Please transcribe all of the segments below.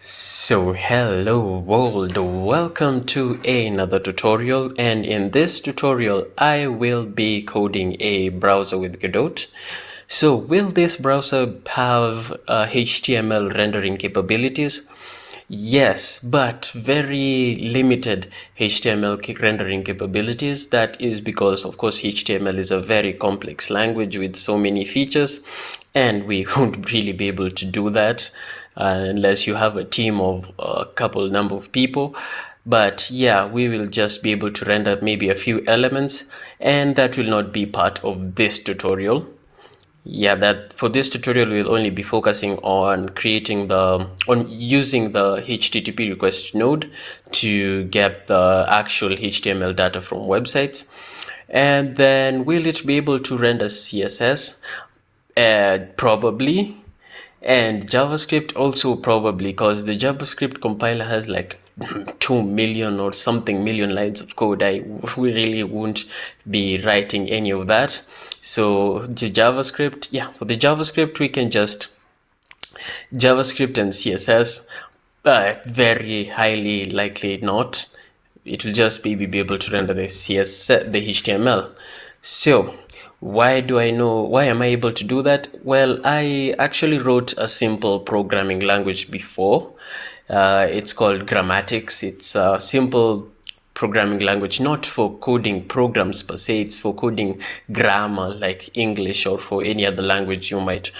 So hello world, welcome to another tutorial, and in this tutorial I will be coding a browser with Godot. So will this browser have HTML rendering capabilities? Yes, but very limited HTML rendering capabilities. That is because, of course, HTML is a very complex language with so many features, and we won't really be able to do that unless you have a team of a couple number of people. But yeah, we will just be able to render maybe a few elements, and that will not be part of this tutorial. Yeah, that for this tutorial we'll only be focusing on using the HTTP request node to get the actual HTML data from websites. And then will it be able to render CSS? Probably. And JavaScript also probably, because the JavaScript compiler has like 2 million or something million lines of code. We really won't be writing any of that. So the JavaScript, yeah, for the JavaScript we can just JavaScript and CSS, very highly likely not. It will just be able to render the CSS, the HTML. So why am I able to do that? Well, I actually wrote a simple programming language before. It's called Grammatics. It's a simple programming language, not for coding programs per se. It's for coding grammar like English or for any other language you might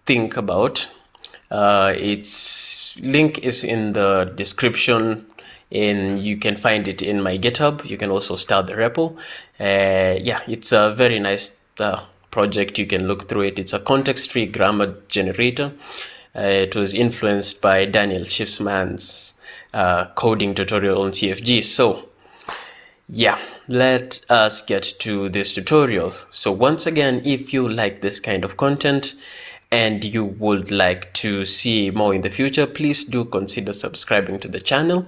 think about. Its link is in the description, and you can find it in my GitHub. You can also start the repo. Yeah, it's a very nice project. You can look through it. It's a context-free grammar generator. It was influenced by Daniel Schiffman's coding tutorial on CFG. So yeah, let us get to this tutorial. So once again, if you like this kind of content and you would like to see more in the future, please do consider subscribing to the channel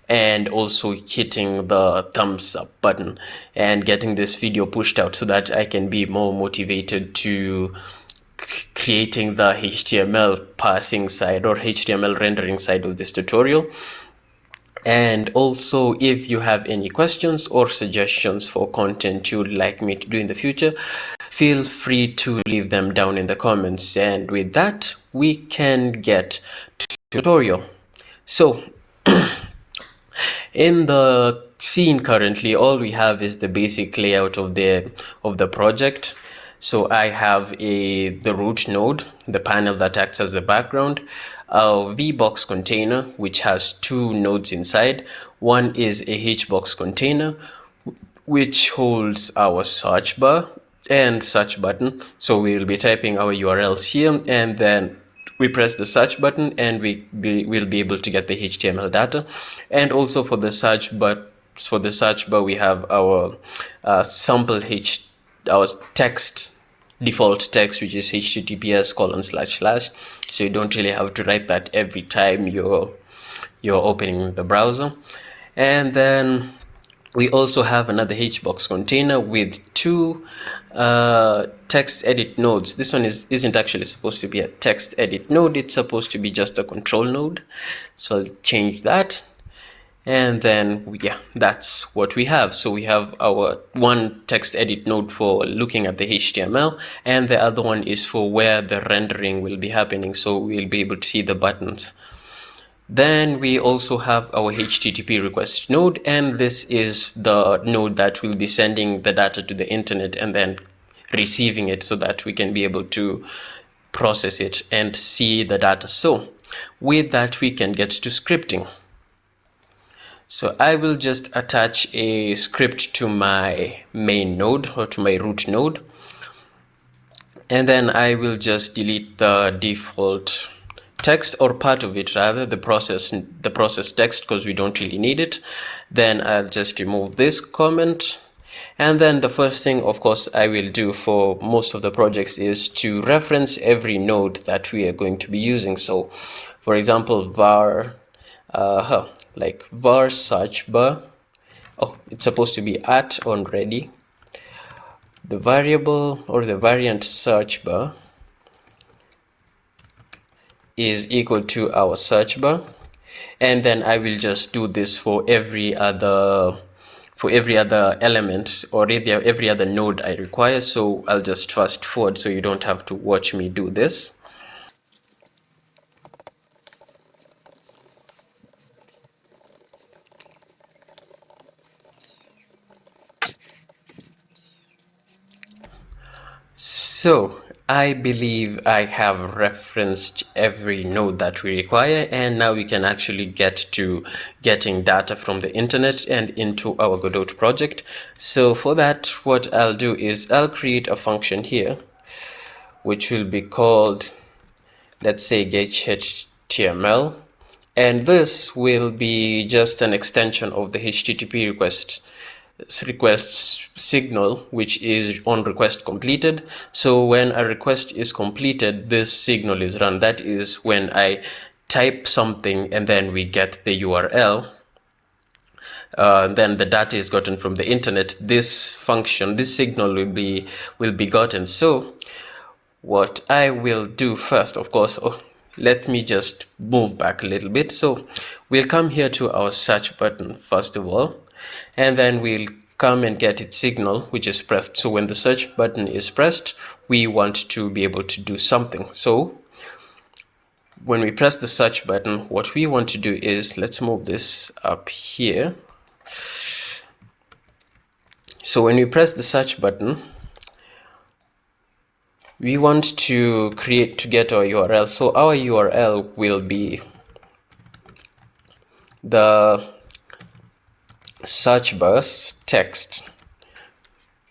and also hitting the thumbs up button and getting this video pushed out so that I can be more motivated to creating the HTML parsing side or HTML rendering side of this tutorial. And also, if you have any questions or suggestions for content you'd like me to do in the future, feel free to leave them down in the comments. And with that, we can get to the tutorial. So in the scene currently, all we have is the basic layout of the project. So I have the root node, the panel that acts as the background, a VBox container which has two nodes inside. One is a HBox container which holds our search bar and search button. So we will be typing our URLs here, and then we press the search button and we'll be able to get the HTML data. And also for the search bar, we have our our text, default text, which is https:// so you don't really have to write that every time you're opening the browser. And then we also have another HBox container with two text edit nodes. This one isn't actually supposed to be a text edit node. It's supposed to be just a control node. So I'll change that. And then, yeah, that's what we have. So we have our one text edit node for looking at the HTML, and the other one is for where the rendering will be happening. So we'll be able to see the buttons. Then we also have our HTTP request node, and this is the node that will be sending the data to the internet and then receiving it so that we can be able to process it and see the data. So with that, we can get to scripting. So I will just attach a script to my main node or to my root node, and then I will just delete the default text, or part of it rather, the process text, because we don't really need it. Then I'll just remove this comment. And then the first thing, of course, I will do for most of the projects is to reference every node that we are going to be using. So for example, var search bar, it's supposed to be at already. The variable or the variant search bar is equal to our search bar, and then I will just do this for every other element, or every other node I require. So I'll just fast forward so you don't have to watch me do this. So I believe I have referenced every node that we require, and now we can actually get to getting data from the internet and into our Godot project. So for that, what I'll do is I'll create a function here, which will be called, let's say, getHTML, and this will be just an extension of the HTTP requests signal, which is on request completed. So when a request is completed, this signal is run. That is when I type something and then we get the URL. Then the data is gotten from the internet. This function, this signal will be gotten. So what I will do first, of course, let me just move back a little bit. So we'll come here to our search button first of all, and then we'll come and get its signal, which is pressed. So when the search button is pressed, we want to be able to do something. So when we press the search button, what we want to do is, let's move this up here. So when we press the search button, we want to get our URL. So our URL will be the search bar's text.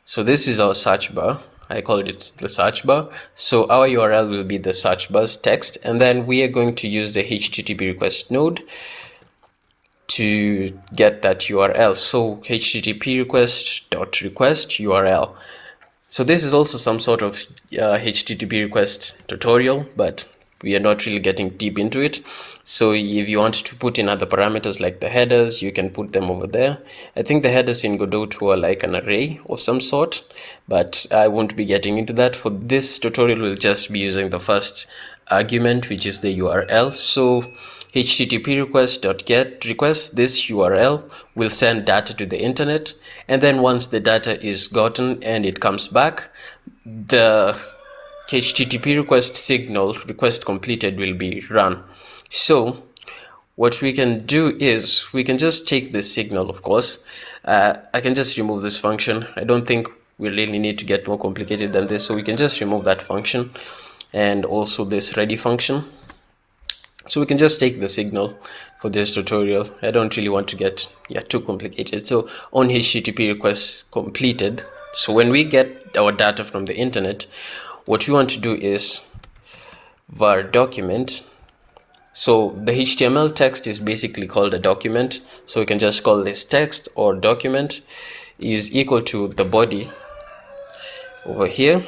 So this is our search bar. I called it the search bar. So our URL will be the search bar's text, and then we are going to use the HTTP request node to get that URL. So HTTP request.request URL. So this is also some sort of HTTP request tutorial, but we are not really getting deep into it. So if you want to put in other parameters like the headers, you can put them over there. I think the headers in Godot are like an array of some sort, but I won't be getting into that. For this tutorial, we'll just be using the first argument, which is the URL. So HTTP request.get request, this URL will send data to the internet, and then once the data is gotten and it comes back, the HTTP request signal, request completed, will be run. So what we can do is we can just take this signal, of course. I can just remove this function. I don't think we really need to get more complicated than this, so we can just remove that function and also this ready function. So we can just take the signal for this tutorial. I don't really want to get too complicated. So on HTTP request completed, so when we get our data from the internet, what we want to do is var document. So the HTML text is basically called a document. So we can just call this text or document is equal to the body over here.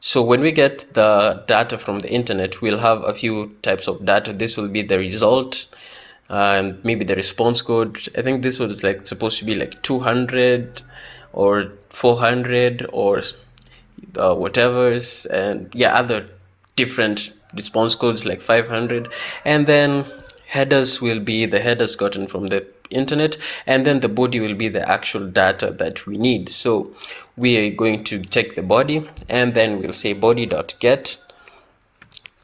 So when we get the data from the internet, we'll have a few types of data. This will be the result and maybe the response code. I think this was like supposed to be like 200 or 400 or whatever's, and other different response codes like 500. And then headers will be the headers gotten from the internet, and then the body will be the actual data that we need. So we are going to take the body, and then we'll say body.get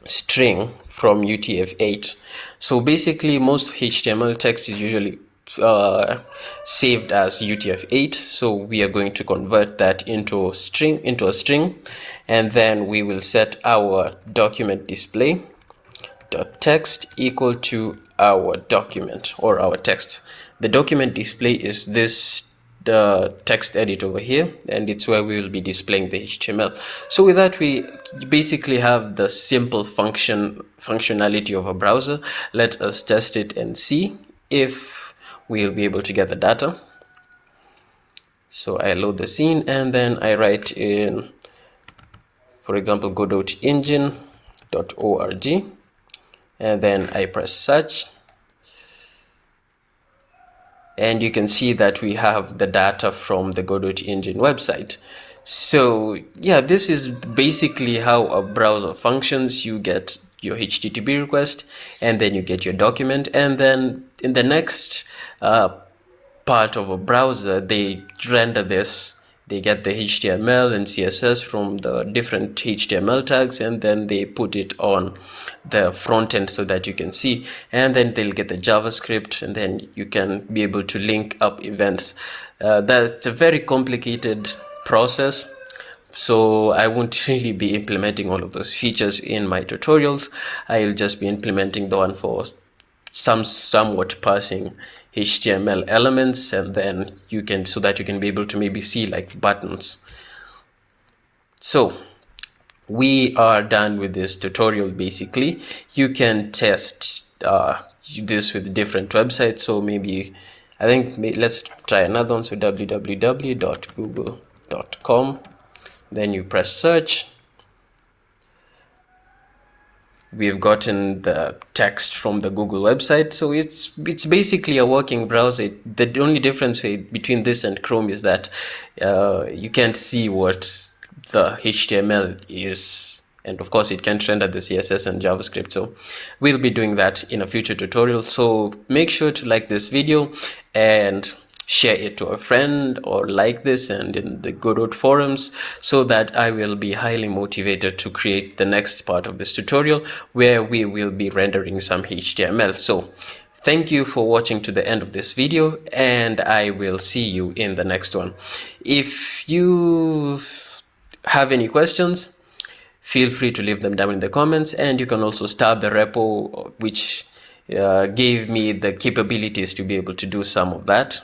string from UTF-8. So basically most HTML text is usually saved as UTF-8, so we are going to convert that into a string, and then we will set our document display dot text equal to our document or our text. The document display is the text edit over here, and it's where we will be displaying the HTML. So with that, we basically have the simple functionality of a browser. Let us test it and see if we'll be able to get the data. So I load the scene, and then I write in, for example, Godot engine.org, and then I press search, and you can see that we have the data from the Godot engine website. So this is basically how a browser functions. You your HTTP request, and then you get your document. And then in the next part of a browser, they render this. They get the HTML and CSS from the different HTML tags, and then they put it on the front end so that you can see. And then they'll get the JavaScript, and then you can be able to link up events. That's a very complicated process, so I won't really be implementing all of those features in my tutorials. I'll just be implementing the one for somewhat parsing HTML elements, and then you can, so that you can be able to maybe see like buttons. So we are done with this tutorial. Basically, you can test this with different websites. So maybe let's try another one. So www.google.com, then you press search. We've gotten the text from the Google website. So it's basically a working browser. The only difference between this and Chrome is that you can't see what the HTML is, and of course it can't render the CSS and JavaScript. So we'll be doing that in a future tutorial. So make sure to like this video and share it to a friend, or like this and in the Godot forums, so that I will be highly motivated to create the next part of this tutorial, where we will be rendering some HTML. So thank you for watching to the end of this video, and I will see you in the next one. If you have any questions, feel free to leave them down in the comments, and you can also start the repo, which gave me the capabilities to be able to do some of that,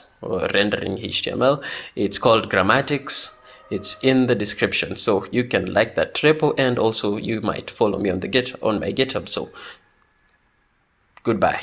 rendering HTML. It's called Grammatics. It's in the description, so you can like that repo, and also you might follow me on my GitHub. So goodbye.